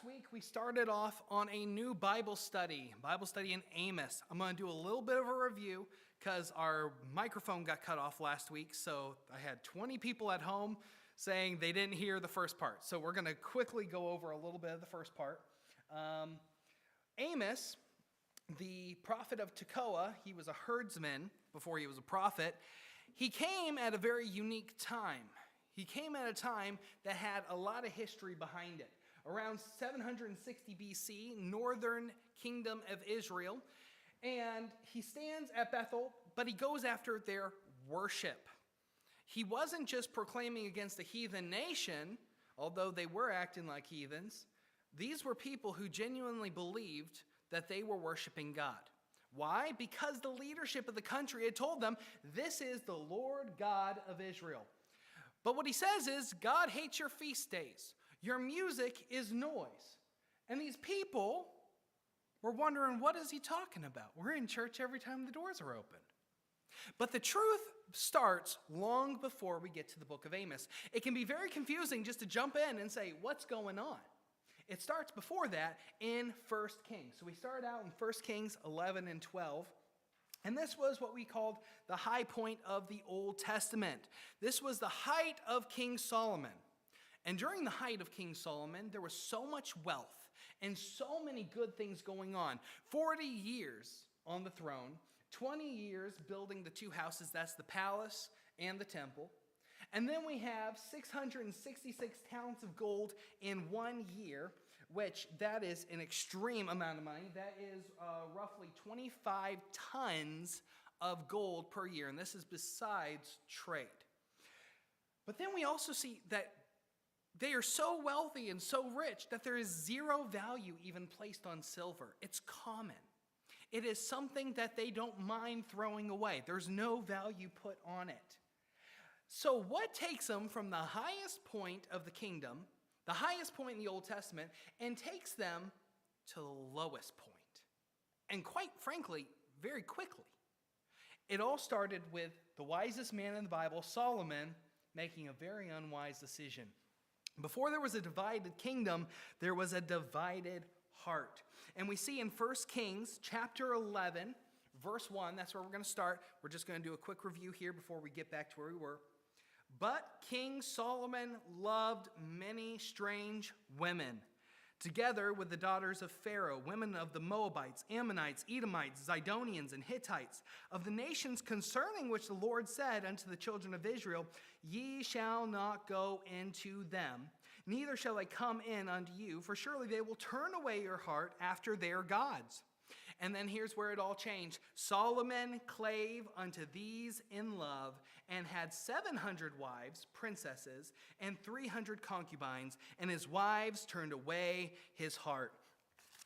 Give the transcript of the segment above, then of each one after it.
last week we started off on a new Bible study in Amos. I'm going to do a little bit of a review because our microphone got cut off last week, so I had 20 people at home saying they didn't hear the first part. So we're going to quickly go over a little bit of the first part. Amos, the prophet of Tekoa, he was a herdsman before he was a prophet. He came at a very unique time. He came at a time that had a lot of history behind it. Around 760 BC, northern kingdom of Israel, and he stands at Bethel, but he goes after their worship. He wasn't just proclaiming against the heathen nation, although they were acting like heathens. These were people who genuinely believed that they were worshiping God. Why? Because the leadership of the country had told them, this is the Lord God of Israel. But what he says is, God hates your feast days. Your music is noise. And these people were wondering, what is he talking about? We're in church every time the doors are open. But the truth starts long before we get to the book of Amos. It can be very confusing just to jump in and say, what's going on? It starts before that in 1 Kings. So we started out in 1 Kings 11 and 12. And this was what we called the high point of the Old Testament. This was the height of King Solomon. And during the height of King Solomon, there was so much wealth and so many good things going on. 40 years on the throne, 20 years building the two houses, that's the palace and the temple. And then we have 666 talents of gold in 1 year, which that is an extreme amount of money. That is roughly 25 tons of gold per year, and this is besides trade. But then we also see that they are so wealthy and so rich that there is zero value even placed on silver. It's common. It is something that they don't mind throwing away. There's no value put on it. So what takes them from the highest point of the kingdom, the highest point in the Old Testament, and takes them to the lowest point? And quite frankly, very quickly. It all started with the wisest man in the Bible, Solomon, making a very unwise decision. Before there was a divided kingdom, there was a divided heart. And we see in 1 Kings chapter 11, verse 1, that's where we're going to start. We're just going to do a quick review here before we get back to where we were. But King Solomon loved many strange women, together with the daughters of Pharaoh, women of the Moabites, Ammonites, Edomites, Zidonians, and Hittites, of the nations concerning which the Lord said unto the children of Israel, Ye shall not go into them, neither shall they come in unto you, for surely they will turn away your heart after their gods. And then here's where it all changed. Solomon clave unto these in love, and had 700 wives, princesses, and 300 concubines, and his wives turned away his heart.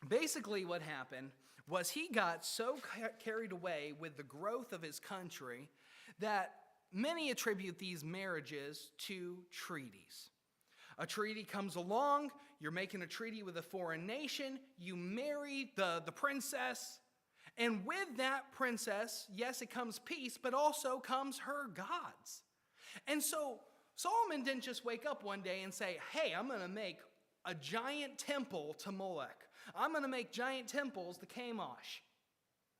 Basically what happened was he got so carried away with the growth of his country that many attribute these marriages to treaties. A treaty comes along, you're making a treaty with a foreign nation, you marry the princess, and with that princess, yes, it comes peace, but also comes her gods. And so Solomon didn't just wake up one day and say, hey, I'm going to make a giant temple to Molech. I'm going to make giant temples to Chemosh.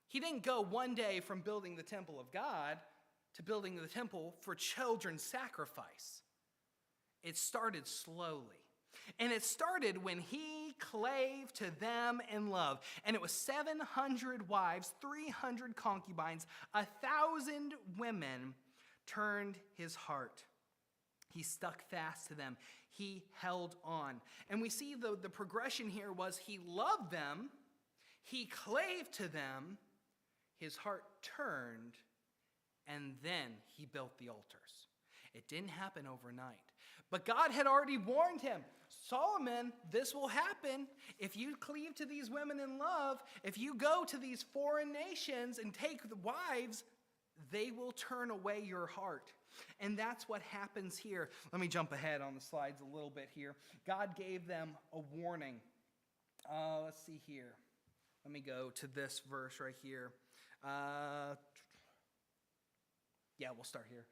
He didn't go one day from building the temple of God to building the temple for children's sacrifice. It started slowly. And it started when he clave to them in love. And it was 700 wives, 300 concubines, 1,000 women turned his heart. He stuck fast to them. He held on. And we see the progression here was he loved them. He clave to them. His heart turned. And then he built the altars. It didn't happen overnight. But God had already warned him, Solomon, this will happen. If you cleave to these women in love, if you go to these foreign nations and take the wives, they will turn away your heart. And that's what happens here. Let me jump ahead on the slides a little bit here. God gave them a warning. Let's see here. Let me go to this verse right here. We'll start here.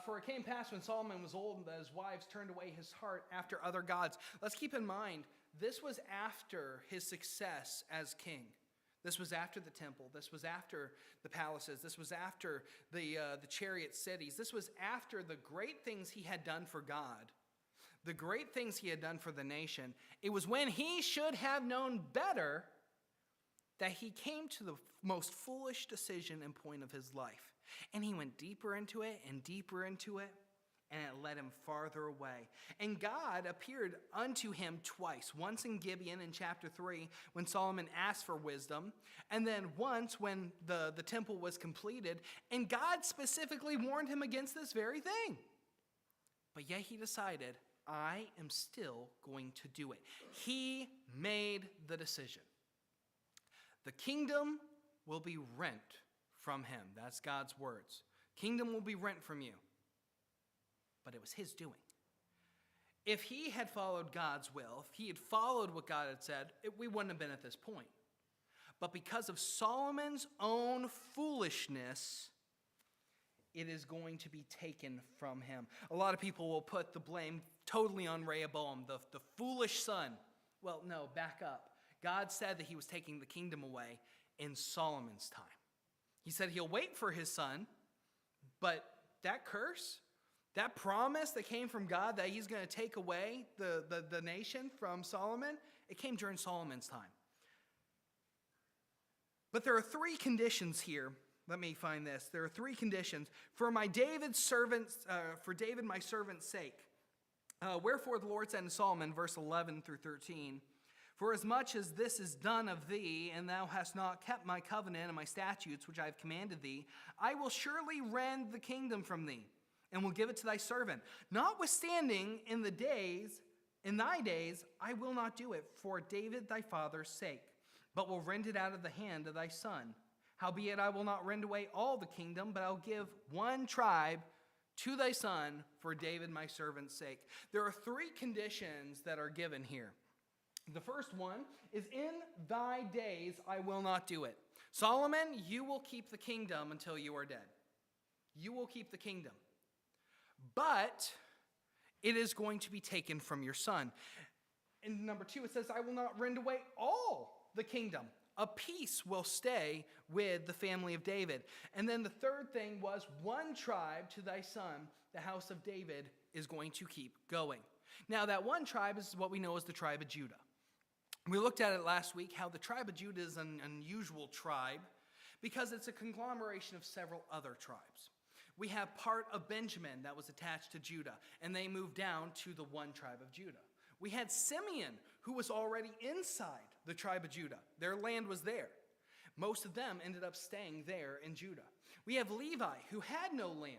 For it came past when Solomon was old that his wives turned away his heart after other gods. Let's keep in mind, this was after his success as king. This was after the temple. This was after the palaces. This was after the chariot cities. This was after the great things he had done for God, the great things he had done for the nation. It was when he should have known better that he came to the most foolish decision and point of his life. And he went deeper into it, and it led him farther away. And God appeared unto him twice, once in Gibeon in chapter 3, when Solomon asked for wisdom, and then once when the temple was completed, and God specifically warned him against this very thing. But yet he decided, I am still going to do it. He made the decision. The kingdom will be rent from him. That's God's words. Kingdom will be rent from you. But it was his doing. If he had followed God's will, if he had followed what God had said, we wouldn't have been at this point. But because of Solomon's own foolishness, it is going to be taken from him. A lot of people will put the blame totally on Rehoboam, the foolish son. Well, no, back up. God said that he was taking the kingdom away in Solomon's time. He said he'll wait for his son, but that curse, that promise that came from God that he's going to take away the nation from Solomon, it came during Solomon's time. But there are three conditions here. Let me find this. There are three conditions. For David my servant's sake. Wherefore the Lord said to Solomon, verse 11 through 13, for as much as this is done of thee, and thou hast not kept my covenant and my statutes which I have commanded thee, I will surely rend the kingdom from thee, and will give it to thy servant. Notwithstanding, in thy days, I will not do it for David thy father's sake, but will rend it out of the hand of thy son. Howbeit I will not rend away all the kingdom, but I'll give one tribe to thy son for David my servant's sake. There are three conditions that are given here. The first one is, in thy days I will not do it. Solomon, you will keep the kingdom until you are dead. You will keep the kingdom. But it is going to be taken from your son. In number 2, it says, I will not rend away all the kingdom. A piece will stay with the family of David. And then the third thing was, one tribe to thy son, the house of David, is going to keep going. Now that one tribe is what we know as the tribe of Judah. We looked at it last week, how the tribe of Judah is an unusual tribe because it's a conglomeration of several other tribes. We have part of Benjamin that was attached to Judah, and they moved down to the one tribe of Judah. We had Simeon, who was already inside the tribe of Judah. Their land was there. Most of them ended up staying there in Judah. We have Levi, who had no land,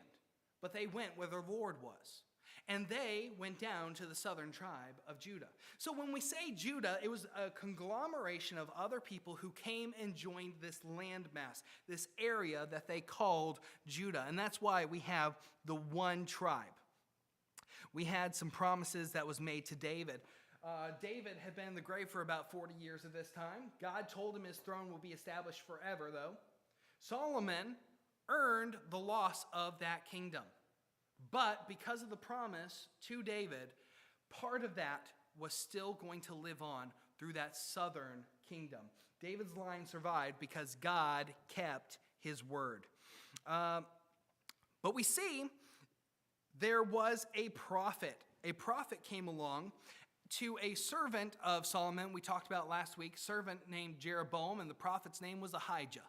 but they went where the Lord was. And they went down to the southern tribe of Judah. So when we say Judah, it was a conglomeration of other people who came and joined this landmass, this area that they called Judah. And that's why we have the one tribe. We had some promises that was made to David. David had been in the grave for about 40 years at this time. God told him his throne will be established forever, though. Solomon earned the loss of that kingdom. But because of the promise to David, part of that was still going to live on through that southern kingdom. David's line survived because God kept his word. But we see there was a prophet. A prophet came along to a servant of Solomon we talked about last week, servant named Jeroboam, and the prophet's name was Ahijah.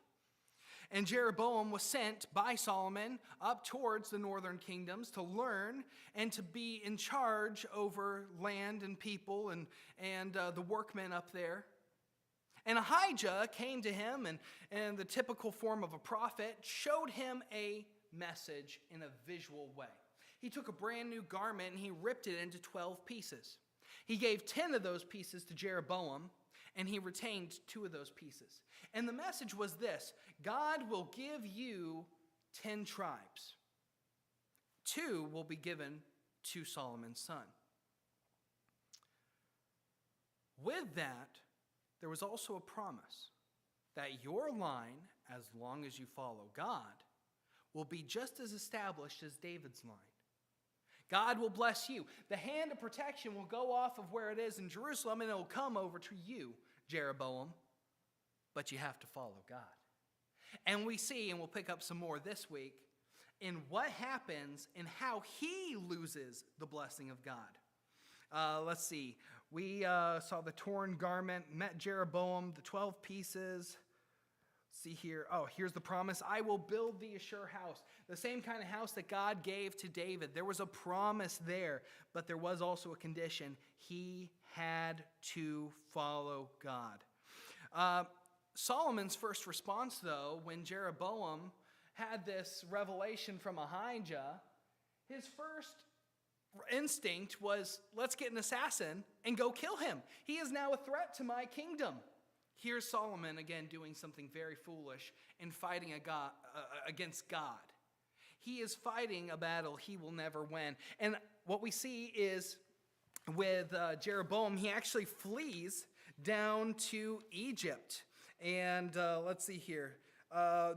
And Jeroboam was sent by Solomon up towards the northern kingdoms to learn and to be in charge over land and people and the workmen up there. And Ahijah came to him and the typical form of a prophet showed him a message in a visual way. He took a brand new garment and he ripped it into 12 pieces. He gave 10 of those pieces to Jeroboam, and he retained 2 of those pieces. And the message was this: God will give you 10 tribes. 2 will be given to Solomon's son. With that, there was also a promise that your line, as long as you follow God, will be just as established as David's line. God will bless you. The hand of protection will go off of where it is in Jerusalem, and it will come over to you, Jeroboam. But you have to follow God. And we see, and we'll pick up some more this week, in what happens and how he loses the blessing of God. Let's see. We saw the torn garment, met Jeroboam, the 12 pieces. See here. Oh, here's the promise. I will build thee a sure house. The same kind of house that God gave to David. There was a promise there, but there was also a condition. He had to follow God. Solomon's first response, though, when Jeroboam had this revelation from Ahijah, his first instinct was, let's get an assassin and go kill him. He is now a threat to my kingdom. Here's Solomon again doing something very foolish and fighting against God. He is fighting a battle he will never win. And what we see is with Jeroboam, he actually flees down to Egypt. And let's see here.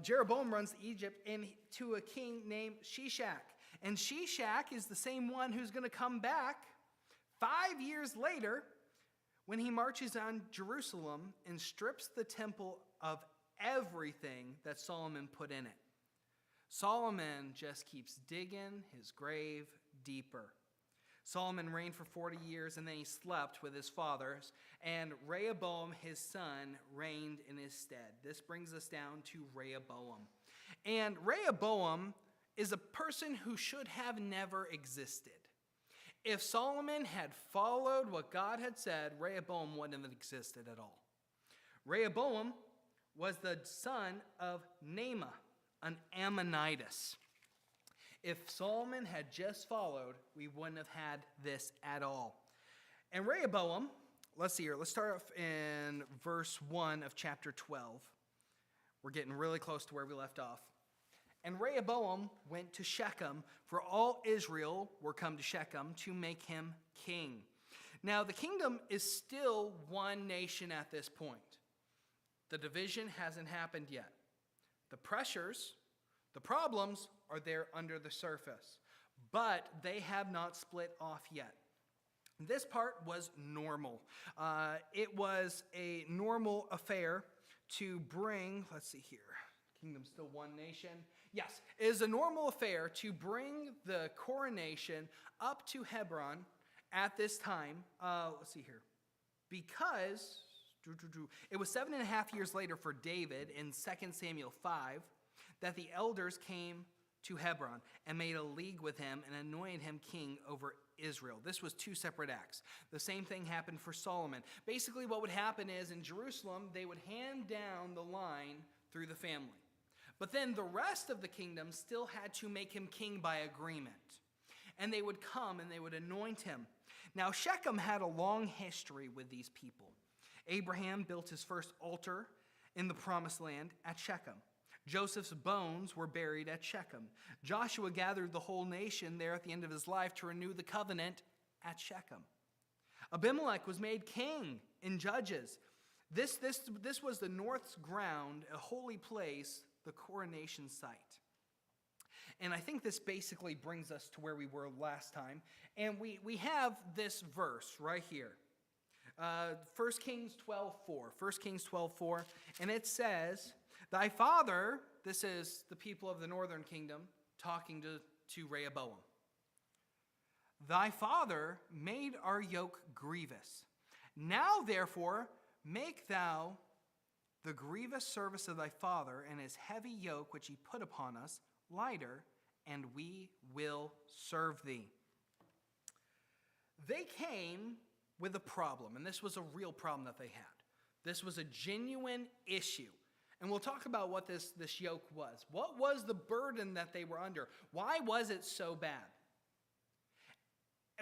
Jeroboam runs to Egypt and to a king named Shishak. And Shishak is the same one who's going to come back 5 years later when he marches on Jerusalem and strips the temple of everything that Solomon put in it. Solomon just keeps digging his grave deeper. Solomon reigned for 40 years, and then he slept with his fathers, and Rehoboam, his son, reigned in his stead. This brings us down to Rehoboam. And Rehoboam is a person who should have never existed. If Solomon had followed what God had said, Rehoboam wouldn't have existed at all. Rehoboam was the son of Naamah, an Ammonitess. If Solomon had just followed, we wouldn't have had this at all. And Rehoboam, let's see here. Let's start off in verse 1 of chapter 12. We're getting really close to where we left off. And Rehoboam went to Shechem, for all Israel were come to Shechem to make him king. Now, the kingdom is still one nation at this point. The division hasn't happened yet. The pressures, the problems are there under the surface, but they have not split off yet. This part was normal. It was a normal affair to bring, let's see here, kingdom's still one nation. Yes, it is a normal affair to bring the coronation up to Hebron at this time. Let's see here. Because it was 7.5 years later for David in 2 Samuel 5 that the elders came to Hebron and made a league with him and anointed him king over Israel. This was 2 separate acts. The same thing happened for Solomon. Basically what would happen is in Jerusalem, they would hand down the line through the family. But then the rest of the kingdom still had to make him king by agreement. And they would come and they would anoint him. Now Shechem had a long history with these people. Abraham built his first altar in the promised land at Shechem. Joseph's bones were buried at Shechem. Joshua gathered the whole nation there at the end of his life to renew the covenant at Shechem. Abimelech was made king in Judges. This was the north's ground, a holy place, the coronation site. And I think this basically brings us to where we were last time. And we have this verse right here. 1 Kings 12:4. 1 Kings 12:4. And it says, thy father, this is the people of the northern kingdom talking to Rehoboam. Thy father made our yoke grievous. Now therefore make thou the grievous service of thy father and his heavy yoke which he put upon us lighter, and we will serve thee. They came with a problem, and this was a real problem that they had. This was a genuine issue. And we'll talk about what this yoke was. What was the burden that they were under? Why was it so bad?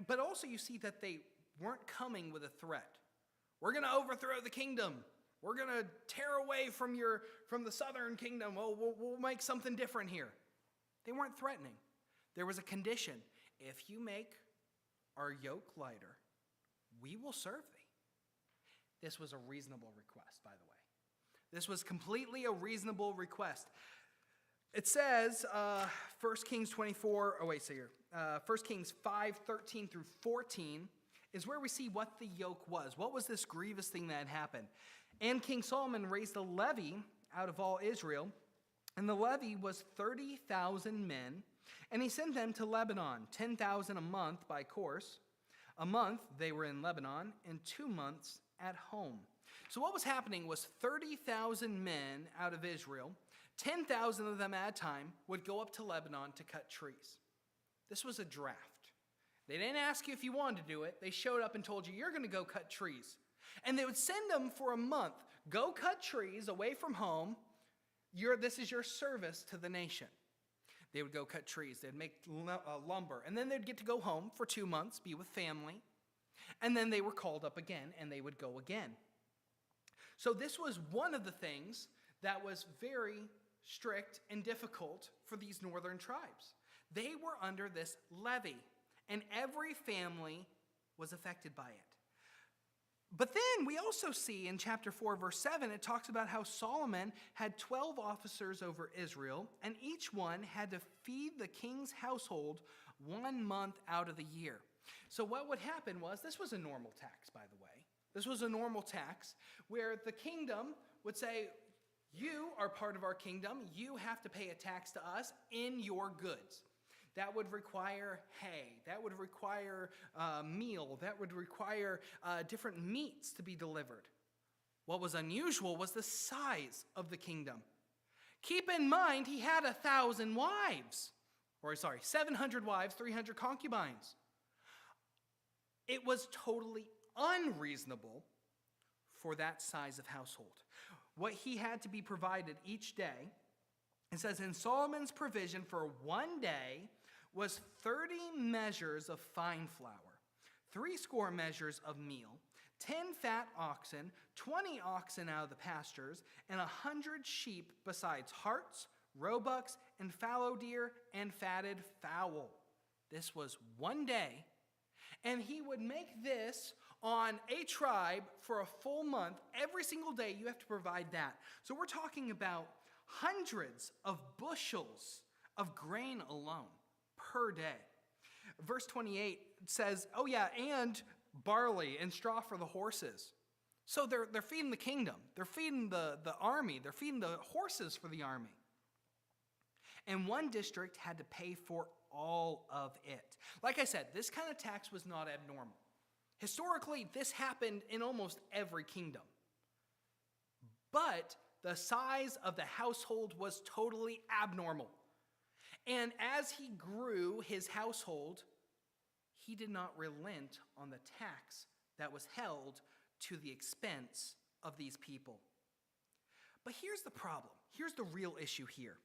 But also you see that they weren't coming with a threat. We're going to overthrow the kingdom. We're going to tear away from the southern kingdom. We'll make something different here. They weren't threatening. There was a condition. If you make our yoke lighter, we will serve thee. This was a reasonable request, by the way. This was completely a reasonable request. It says, 1 Kings 24, 1 Kings 5, 13 through 14 is where we see what the yoke was. What was this grievous thing that had happened? And King Solomon raised a levy out of all Israel, and the levy was 30,000 men, and he sent them to Lebanon, 10,000 a month by course. A month they were in Lebanon, and 2 months at home. So what was happening was 30,000 men out of Israel, 10,000 of them at a time, would go up to Lebanon to cut trees. This was a draft. They didn't ask you if you wanted to do it. They showed up and told you, you're going to go cut trees. And they would send them for a month. Go cut trees away from home. This is your service to the nation. They would go cut trees. They'd make lumber. And then they'd get to go home for 2 months, be with family. And then they were called up again, and they would go again. So this was one of the things that was very strict and difficult for these northern tribes. They were under this levy, and every family was affected by it. But then we also see in chapter 4, verse 7, it talks about how Solomon had 12 officers over Israel, and each one had to feed the king's household 1 month out of the year. So what would happen was, this was a normal tax, by the way. This was a normal tax where the kingdom would say, you are part of our kingdom. You have to pay a tax to us in your goods. That would require hay. That would require meal. That would require different meats to be delivered. What was unusual was the size of the kingdom. Keep in mind, he had 1,000 wives. 700 wives, 300 concubines. It was totally unreasonable for that size of household. What he had to be provided each day, it says, in Solomon's provision for 1 day was 30 measures of fine flour, 80 measures of meal, 10 fat oxen, 20 oxen out of the pastures, and 100 sheep besides harts, roebucks, and fallow deer, and fatted fowl. This was 1 day, and he would make this on a tribe for a full month. Every single day you have to provide that. So we're talking about hundreds of bushels of grain alone per day. Verse 28 says, and barley and straw for the horses. So they're feeding the kingdom. They're feeding the army. They're feeding the horses for the army. And one district had to pay for all of it. Like I said, this kind of tax was not abnormal. Historically, this happened in almost every kingdom. But the size of the household was totally abnormal. And as he grew his household, he did not relent on the tax that was held to the expense of these people. But here's the problem. Here's the real issue here.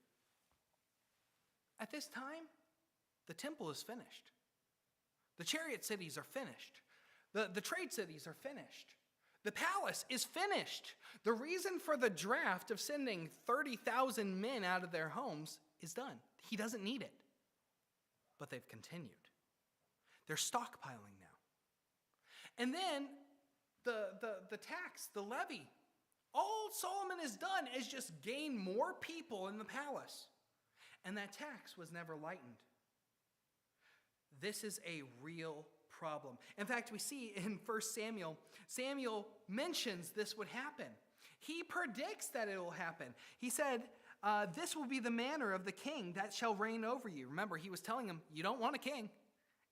At this time, the temple is finished. The chariot cities are finished. The trade cities are finished. The palace is finished. The reason for the draft of sending 30,000 men out of their homes is done. He doesn't need it. But they've continued. They're stockpiling now. And then the tax, the levy, all Solomon has done is just gain more people in the palace. And that tax was never lightened. This is a real problem. In fact, we see in 1 Samuel, Samuel mentions this would happen. He predicts that it will happen. He said, this will be the manner of the king that shall reign over you. Remember, he was telling him, you don't want a king.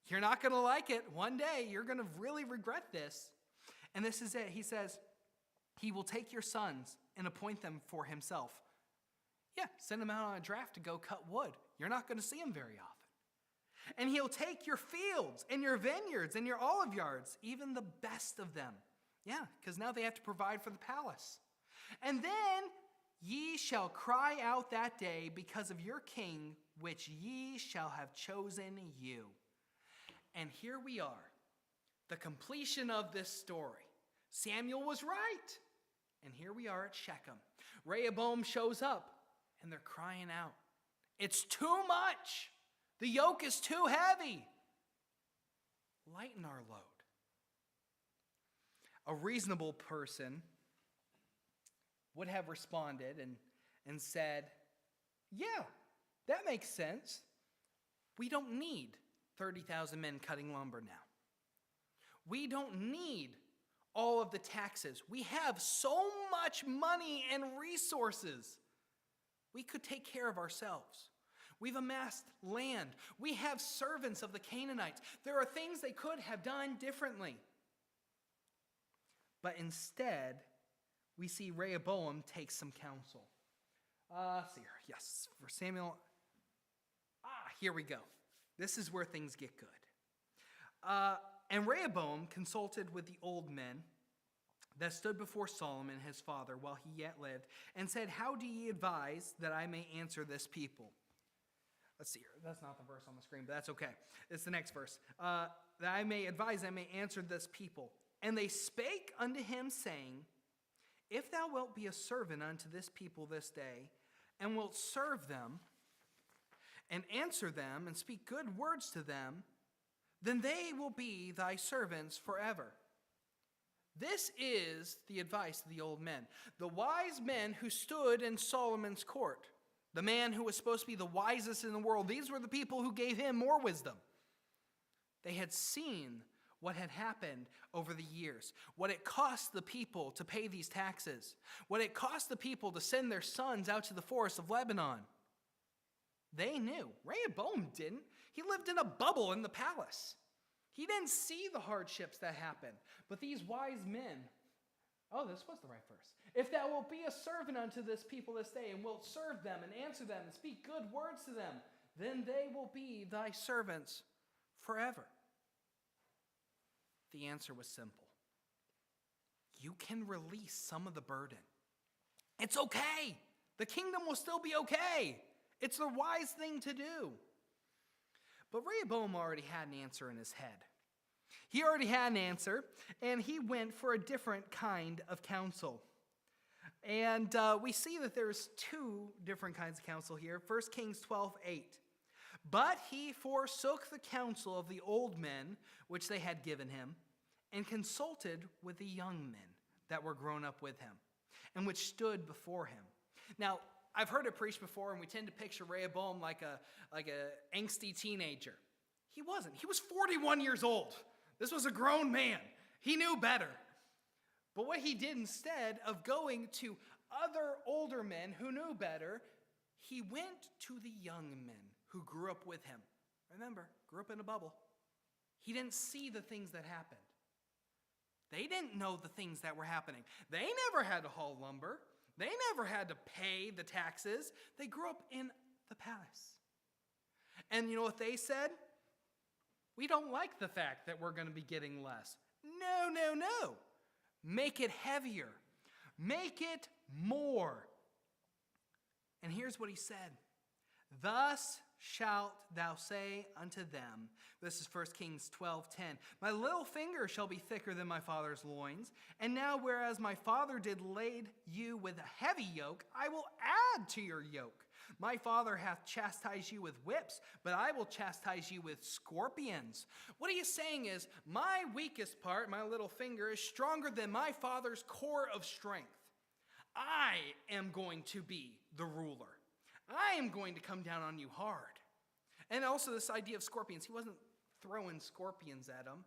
You're not going to like it. One day, you're going to really regret this. And this is it. He says, he will take your sons and appoint them for himself. Yeah, send them out on a draft to go cut wood. You're not going to see them very often. And he'll take your fields and your vineyards and your olive yards, even the best of them. Yeah, because now they have to provide for the palace. And then ye shall cry out that day because of your king, which ye shall have chosen you. And here we are, the completion of this story. Samuel was right. And here we are at Shechem. Rehoboam shows up, and they're crying out. It's too much. The yoke is too heavy. Lighten our load. A reasonable person would have responded and said, yeah, That makes sense. We don't need 30,000 men cutting lumber now. We don't need all of the taxes. We have so much money and resources. We could take care of ourselves. We've amassed land. We have servants of the Canaanites. There are things they could have done differently. But instead, we see Rehoboam take some counsel. Let's see here. Yes, for Samuel. Here we go. This is where things get good. And Rehoboam consulted with the old men that stood before Solomon his father while he yet lived, and said, "How do ye advise that I may answer this people?" Let's see here. That's not the verse on the screen, but that's okay. It's the next verse. That I may advise, I may answer this people. And they spake unto him, saying, If thou wilt be a servant unto this people this day, and wilt serve them, and answer them, and speak good words to them, then they will be thy servants forever. This is the advice of the old men, the wise men who stood in Solomon's court. The man who was supposed to be the wisest in the world. These were the people who gave him more wisdom. They had seen what had happened over the years, what it cost the people to pay these taxes, what it cost the people to send their sons out to the forests of Lebanon. They knew. Rehoboam didn't. He lived in a bubble in the palace. He didn't see the hardships that happened. But these wise men, this was the right verse. If thou wilt be a servant unto this people this day, and wilt serve them, and answer them, and speak good words to them, then they will be thy servants forever. The answer was simple. You can release some of the burden. It's okay. The kingdom will still be okay. It's the wise thing to do. But Rehoboam already had an answer in his head. He already had an answer, and he went for a different kind of counsel. And we see that there's two different kinds of counsel here. 1 Kings 12:8. But he forsook the counsel of the old men, which they had given him, and consulted with the young men that were grown up with him, and which stood before him. Now, I've heard it preached before, and we tend to picture Rehoboam like a angsty teenager. He wasn't. He was 41 years old. This was a grown man. He knew better. But what he did, instead of going to other older men who knew better, he went to the young men who grew up with him. Remember, grew up in a bubble. He didn't see the things that happened. They didn't know the things that were happening. They never had to haul lumber. They never had to pay the taxes. They grew up in the palace. And you know what they said? We don't like the fact that we're going to be getting less. No. Make it heavier. Make it more. And here's what he said. Thus shalt thou say unto them, this is 1 Kings 12:10, my little finger shall be thicker than my father's loins, and now whereas my father did lade you with a heavy yoke, I will add to your yoke. My father hath chastised you with whips, but I will chastise you with scorpions. What he is saying is, my weakest part, my little finger, is stronger than my father's core of strength. I am going to be the ruler. I am going to come down on you hard. And also this idea of scorpions, he wasn't throwing scorpions at them.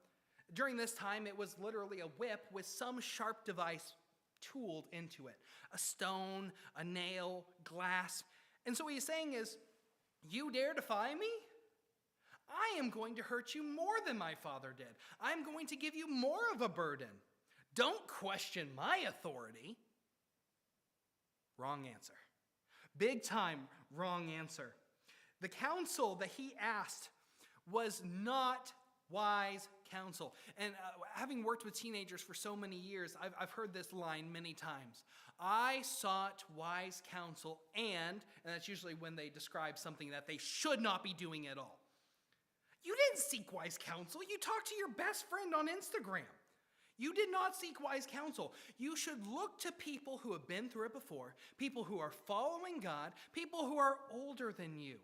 During this time, it was literally a whip with some sharp device tooled into it. A stone, a nail, glass. And so what he's saying is, you dare defy me? I am going to hurt you more than my father did. I'm going to give you more of a burden. Don't question my authority. Wrong answer. Big time wrong answer. The counsel that he asked was not wise counsel. And having worked with teenagers for so many years, I've heard this line many times. I sought wise counsel and that's usually when they describe something that they should not be doing at all. You didn't seek wise counsel. You talked to your best friend on Instagram. You did not seek wise counsel. You should look to people who have been through it before, people who are following God, people who are older than you.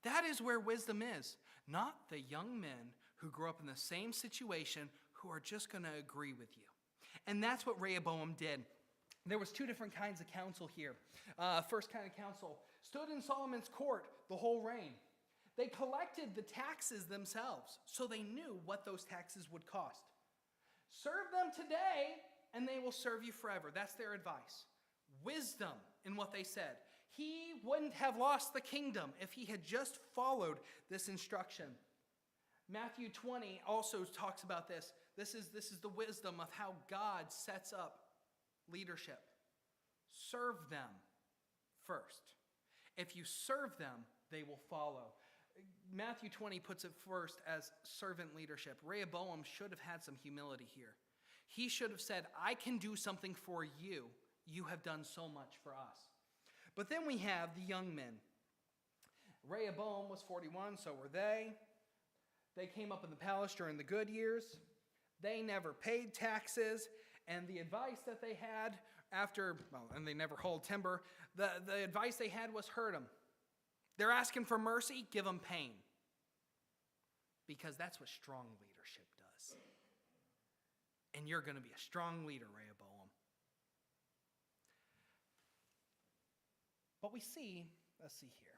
That is where wisdom is, not the young men who grew up in the same situation who are just going to agree with you. And that's what Rehoboam did. There was two different kinds of counsel here. First kind of counsel, stood in Solomon's court the whole reign. They collected the taxes themselves, so they knew what those taxes would cost. Serve them today, and they will serve you forever. That's their advice. Wisdom in what they said. He wouldn't have lost the kingdom if he had just followed this instruction. Matthew 20 also talks about this. This is the wisdom of how God sets up leadership. Serve them first. If you serve them, they will follow. Matthew 20 puts it first as servant leadership. Rehoboam should have had some humility here. He should have said, I can do something for you. You have done so much for us. But then we have the young men. Rehoboam was 41, so were they. They came up in the palace during the good years. They never paid taxes. And the advice that they had and they never hauled timber, the advice they had was hurt them. They're asking for mercy, give them pain. Because that's what strong leadership does. And you're going to be a strong leader, Rehoboam. But we see, let's see here.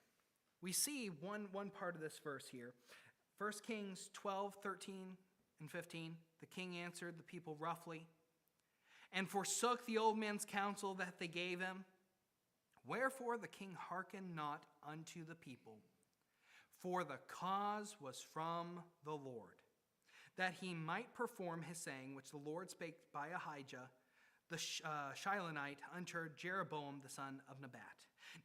We see one part of this verse here. 1 Kings 12, 13, and 15. The king answered the people roughly, and forsook the old man's counsel that they gave him. Wherefore the king hearkened not unto the people, for the cause was from the Lord, that he might perform his saying, which the Lord spake by Ahijah the Shilonite unto Jeroboam the son of Nebat.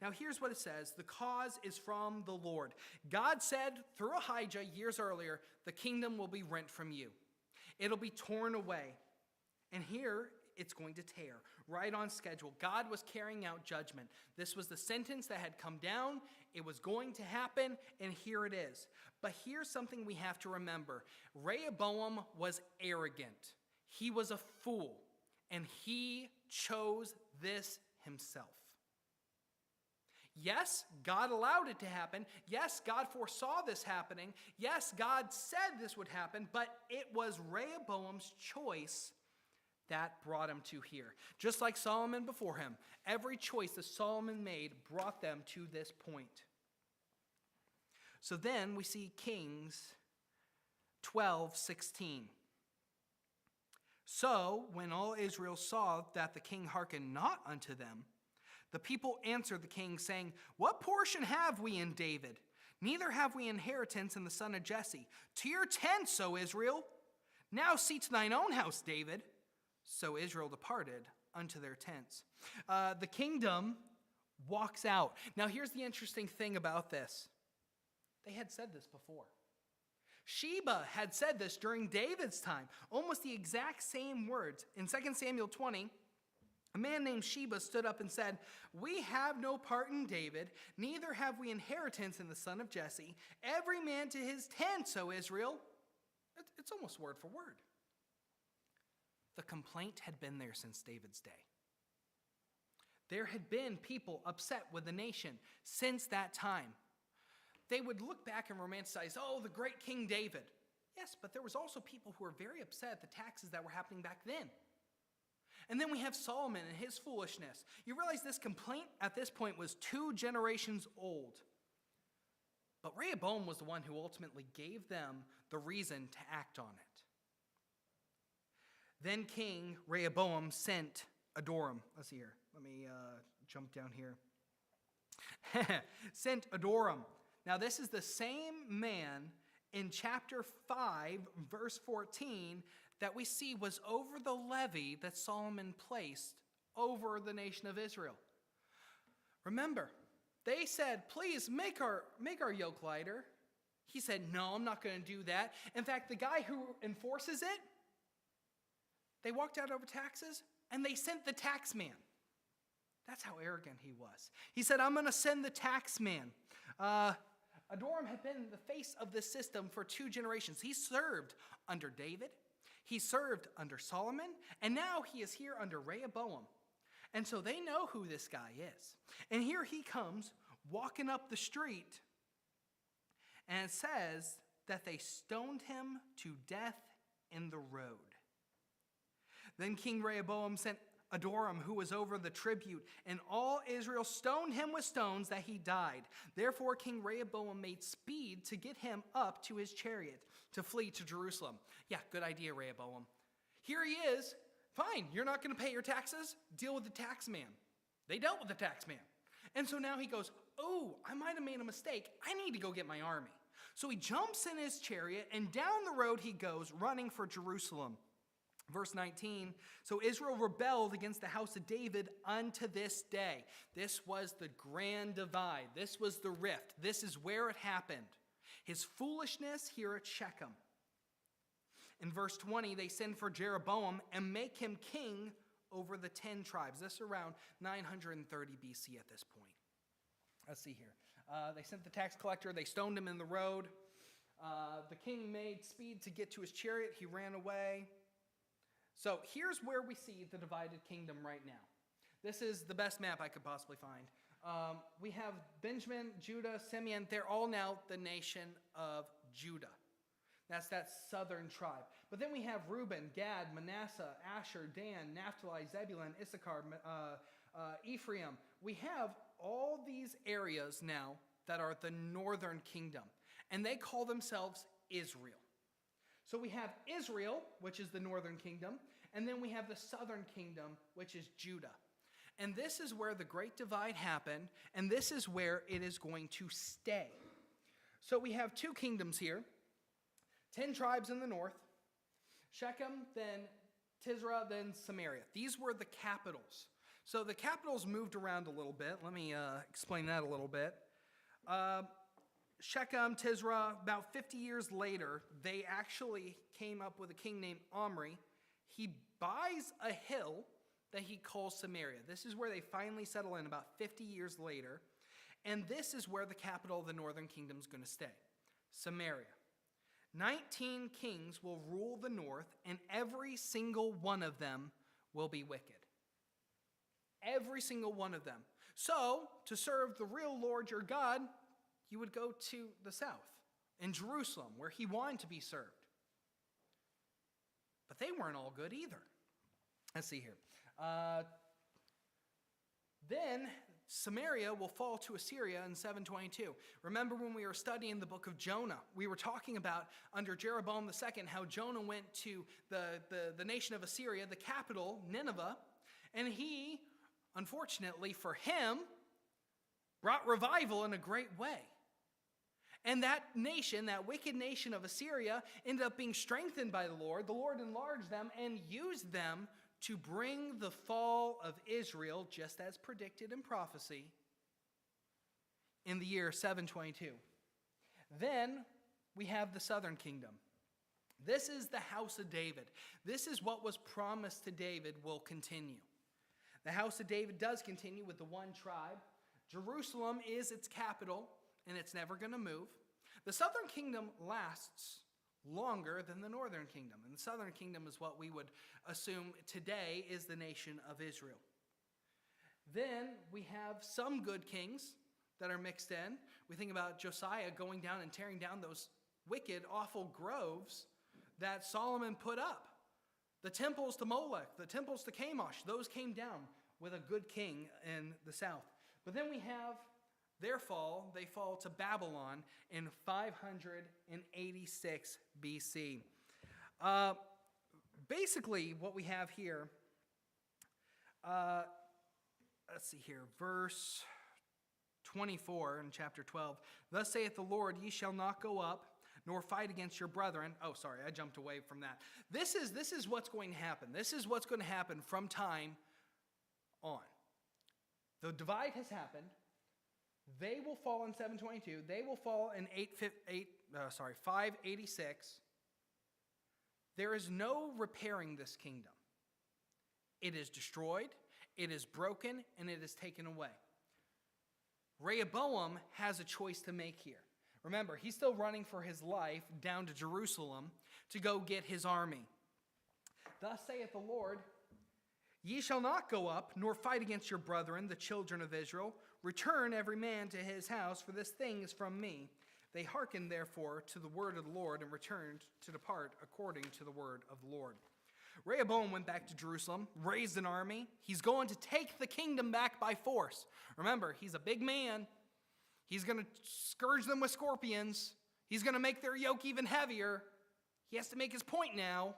Now here's what it says. The cause is from the Lord. God said through Ahijah years earlier, the kingdom will be rent from you. It'll be torn away. And here it's going to tear, right on schedule. God was carrying out judgment. This was the sentence that had come down. It was going to happen, and here it is. But here's something we have to remember. Rehoboam was arrogant. He was a fool, and he chose this himself. Yes, God allowed it to happen. Yes, God foresaw this happening. Yes, God said this would happen, but it was Rehoboam's choice that brought him to here. Just like Solomon before him, every choice that Solomon made brought them to this point. So then we see Kings 12:16. So when all Israel saw that the king hearkened not unto them, the people answered the king, saying, What portion have we in David? Neither have we inheritance in the son of Jesse. To your tents, O Israel. Now see to thine own house, David. So Israel departed unto their tents. The kingdom walks out. Now here's the interesting thing about this. They had said this before. Sheba had said this during David's time. Almost the exact same words. In 2 Samuel 20, a man named Sheba stood up and said, We have no part in David, neither have we inheritance in the son of Jesse. Every man to his tents, O Israel. It's almost word for word. The complaint had been there since David's day. There had been people upset with the nation since that time. They would look back and romanticize, oh, the great King David. Yes, but there was also people who were very upset at the taxes that were happening back then. And then we have Solomon and his foolishness. You realize this complaint at this point was 2 generations old. But Rehoboam was the one who ultimately gave them the reason to act on it. Then King Rehoboam sent Adoram. Let's see here. Let me jump down here. Sent Adoram. Now this is the same man in chapter 5, verse 14, that we see was over the levy that Solomon placed over the nation of Israel. Remember, they said, please make our yoke lighter. He said, no, I'm not going to do that. In fact, the guy who enforces it, they walked out over taxes, and they sent the tax man. That's how arrogant he was. He said, I'm going to send the tax man. Adoram had been the face of this system for 2 generations. He served under David. He served under Solomon. And now he is here under Rehoboam. And so they know who this guy is. And here he comes walking up the street. And it says that they stoned him to death in the road. Then King Rehoboam sent Adoram, who was over the tribute, and all Israel stoned him with stones that he died. Therefore King Rehoboam made speed to get him up to his chariot to flee to Jerusalem. Yeah, good idea, Rehoboam. Here he is. Fine, you're not going to pay your taxes? Deal with the tax man. They dealt with the tax man. And so now he goes, oh, I might have made a mistake. I need to go get my army. So he jumps in his chariot, and down the road he goes, running for Jerusalem. Verse 19, so Israel rebelled against the house of David unto this day. This was the grand divide. This was the rift. This is where it happened. His foolishness here at Shechem. In verse 20, they send for Jeroboam and make him king over the 10 tribes. This is around 930 BC at this point. Let's see here. They sent the tax collector. They stoned him in the road. The king made speed to get to his chariot. He ran away. So here's where we see the divided kingdom right now. This is the best map I could possibly find. We have Benjamin, Judah, Simeon. They're all now the nation of Judah. That's that southern tribe. But then we have Reuben, Gad, Manasseh, Asher, Dan, Naphtali, Zebulun, Issachar, Ephraim. We have all these areas now that are the northern kingdom. And they call themselves Israel. So we have Israel, which is the northern kingdom. And then we have the southern kingdom, which is Judah. And this is where the great divide happened. And this is where it is going to stay. So we have two kingdoms here. 10 tribes in the north, Shechem, then Tisra, then Samaria. These were the capitals. So the capitals moved around a little bit. Let me explain that a little bit. Shechem, Tisra, about 50 years later, they actually came up with a king named Omri. He buys a hill that he calls Samaria. This is where they finally settle in about 50 years later. And this is where the capital of the northern kingdom is going to stay, Samaria. 19 kings will rule the north, and every single one of them will be wicked. Every single one of them. So, to serve the real Lord your God, you would go to the south, in Jerusalem, where he wanted to be served. But they weren't all good either. Let's see here. Then Samaria will fall to Assyria in 722. Remember when we were studying the book of Jonah, we were talking about under Jeroboam II how Jonah went to the nation of Assyria, the capital, Nineveh, and he, unfortunately for him, brought revival in a great way. And that nation, that wicked nation of Assyria, ended up being strengthened by the Lord. The Lord enlarged them and used them to bring the fall of Israel, just as predicted in prophecy, in the year 722. Then we have the southern kingdom. This is the house of David. This is what was promised to David will continue. The house of David does continue with the one tribe. Jerusalem is its capital, and it's never going to move. The southern kingdom lasts longer than the northern kingdom. And the southern kingdom is what we would assume today is the nation of Israel. Then we have some good kings that are mixed in. We think about Josiah going down and tearing down those wicked, awful groves that Solomon put up. The temples to Molech, the temples to Chemosh, those came down with a good king in the south. But then we have their fall. They fall to Babylon in 586 BC. Basically, what we have here, let's see here, verse 24 in chapter 12. Thus saith the Lord, ye shall not go up, nor fight against your brethren. Oh, sorry, I jumped away from that. This is what's going to happen. This is what's going to happen from time on. The divide has happened. They will fall in 722. They will fall in 586. There is no repairing this kingdom. It is destroyed, it is broken, and it is taken away. Rehoboam has a choice to make here. Remember, he's still running for his life down to Jerusalem to go get his army. Thus saith the Lord, ye shall not go up, nor fight against your brethren, the children of Israel. Return every man to his house, for this thing is from me. They hearkened therefore to the word of the Lord, and returned to depart according to the word of the Lord. Rehoboam went back to Jerusalem, raised an army. He's going to take the kingdom back by force. Remember, he's a big man. He's going to scourge them with scorpions. He's going to make their yoke even heavier. He has to make his point now.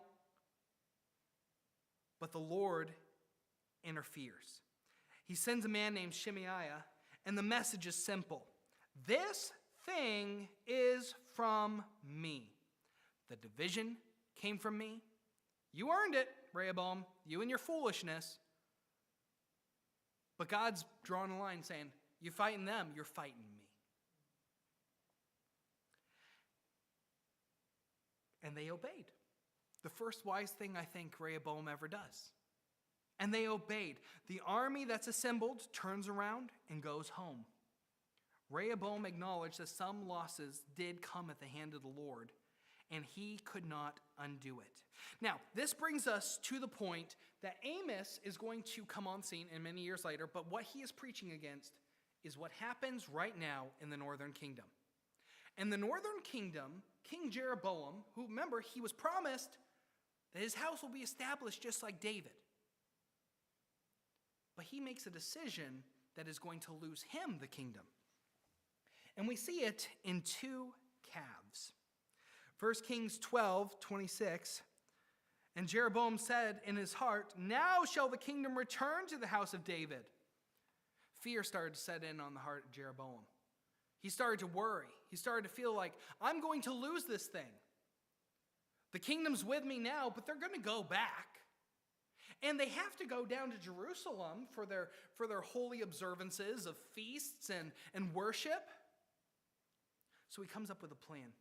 But the Lord interferes. He sends a man named Shemaiah, and the message is simple. This thing is from me. The division came from me. You earned it, Rehoboam, you and your foolishness. But God's drawing a line saying, you're fighting them, you're fighting me. And they obeyed. The first wise thing I think Rehoboam ever does. And they obeyed. The army that's assembled turns around and goes home. Rehoboam acknowledged that some losses did come at the hand of the Lord, and he could not undo it. Now, this brings us to the point that Amos is going to come on scene and many years later, but what he is preaching against is what happens right now in the northern kingdom. In the northern kingdom, King Jeroboam, who, remember, he was promised that his house will be established just like David. But he makes a decision that is going to lose him the kingdom. And we see it in two calves. 1 Kings 12:26, and Jeroboam said in his heart, now shall the kingdom return to the house of David. Fear started to set in on the heart of Jeroboam. He started to worry. He started to feel like, I'm going to lose this thing. The kingdom's with me now, but they're going to go back. And they have to go down to Jerusalem for their holy observances of feasts and worship. So he comes up with a plan.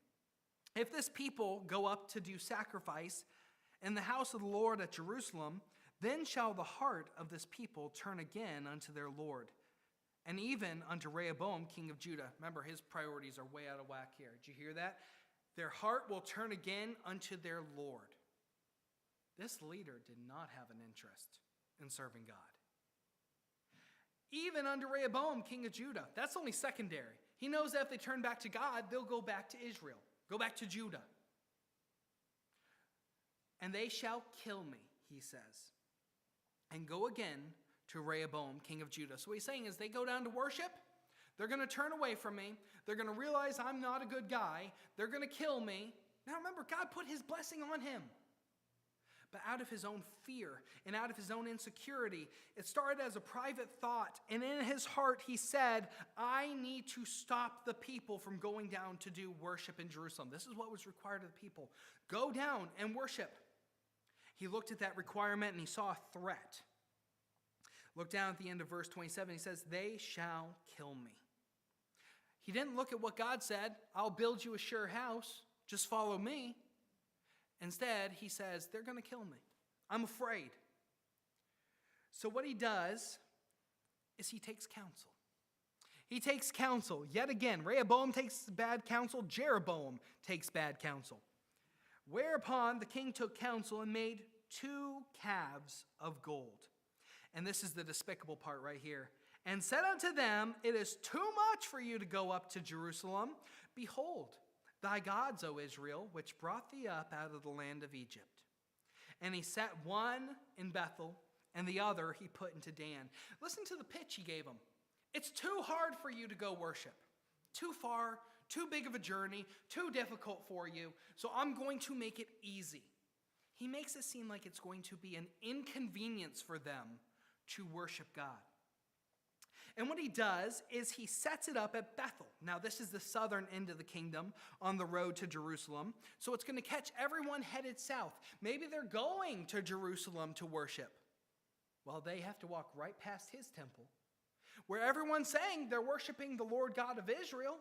If this people go up to do sacrifice in the house of the Lord at Jerusalem, then shall the heart of this people turn again unto their Lord, and even unto Rehoboam, king of Judah. Remember, his priorities are way out of whack here. Did you hear that? Their heart will turn again unto their Lord. This leader did not have an interest in serving God. Even under Rehoboam, king of Judah, that's only secondary. He knows that if they turn back to God, they'll go back to Israel, go back to Judah. And they shall kill me, he says, and go again to Rehoboam, king of Judah. So what he's saying is they go down to worship, they're going to turn away from me, they're going to realize I'm not a good guy, they're going to kill me. Now remember, God put his blessing on him. But out of his own fear and out of his own insecurity, it started as a private thought. And in his heart, he said, I need to stop the people from going down to do worship in Jerusalem. This is what was required of the people. Go down and worship. He looked at that requirement and he saw a threat. Look down at the end of verse 27. He says, they shall kill me. He didn't look at what God said. I'll build you a sure house. Just follow me. Instead, he says, they're going to kill me. I'm afraid. So what he does is he takes counsel. He takes counsel. Yet again, Rehoboam takes bad counsel. Jeroboam takes bad counsel. Whereupon the king took counsel and made 2 calves of gold. And this is the despicable part right here. And said unto them, it is too much for you to go up to Jerusalem. Behold, thy gods, O Israel, which brought thee up out of the land of Egypt. And he set one in Bethel, and the other he put into Dan. Listen to the pitch he gave them. It's too hard for you to go worship. Too far, too big of a journey, too difficult for you, so I'm going to make it easy. He makes it seem like it's going to be an inconvenience for them to worship God. And what he does is he sets it up at Bethel. Now, this is the southern end of the kingdom on the road to Jerusalem. So it's going to catch everyone headed south. Maybe they're going to Jerusalem to worship. Well, they have to walk right past his temple, where everyone's saying they're worshiping the Lord God of Israel.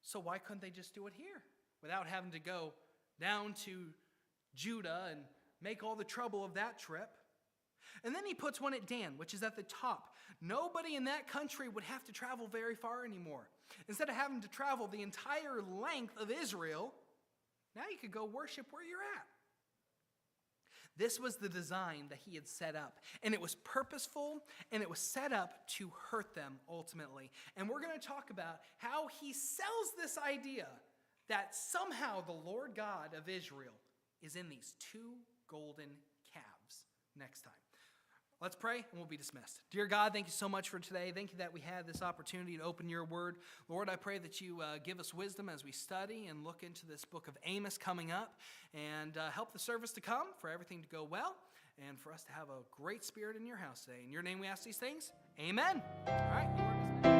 So why couldn't they just do it here without having to go down to Judah and make all the trouble of that trip? And then he puts one at Dan, which is at the top. Nobody in that country would have to travel very far anymore. Instead of having to travel the entire length of Israel, now you could go worship where you're at. This was the design that he had set up. And it was purposeful, and it was set up to hurt them ultimately. And we're going to talk about how he sells this idea that somehow the Lord God of Israel is in these 2 golden calves next time. Let's pray, and we'll be dismissed. Dear God, thank you so much for today. Thank you that we had this opportunity to open your word. Lord, I pray that you give us wisdom as we study and look into this book of Amos coming up, and help the service to come, for everything to go well, and for us to have a great spirit in your house today. In your name we ask these things. Amen. All right.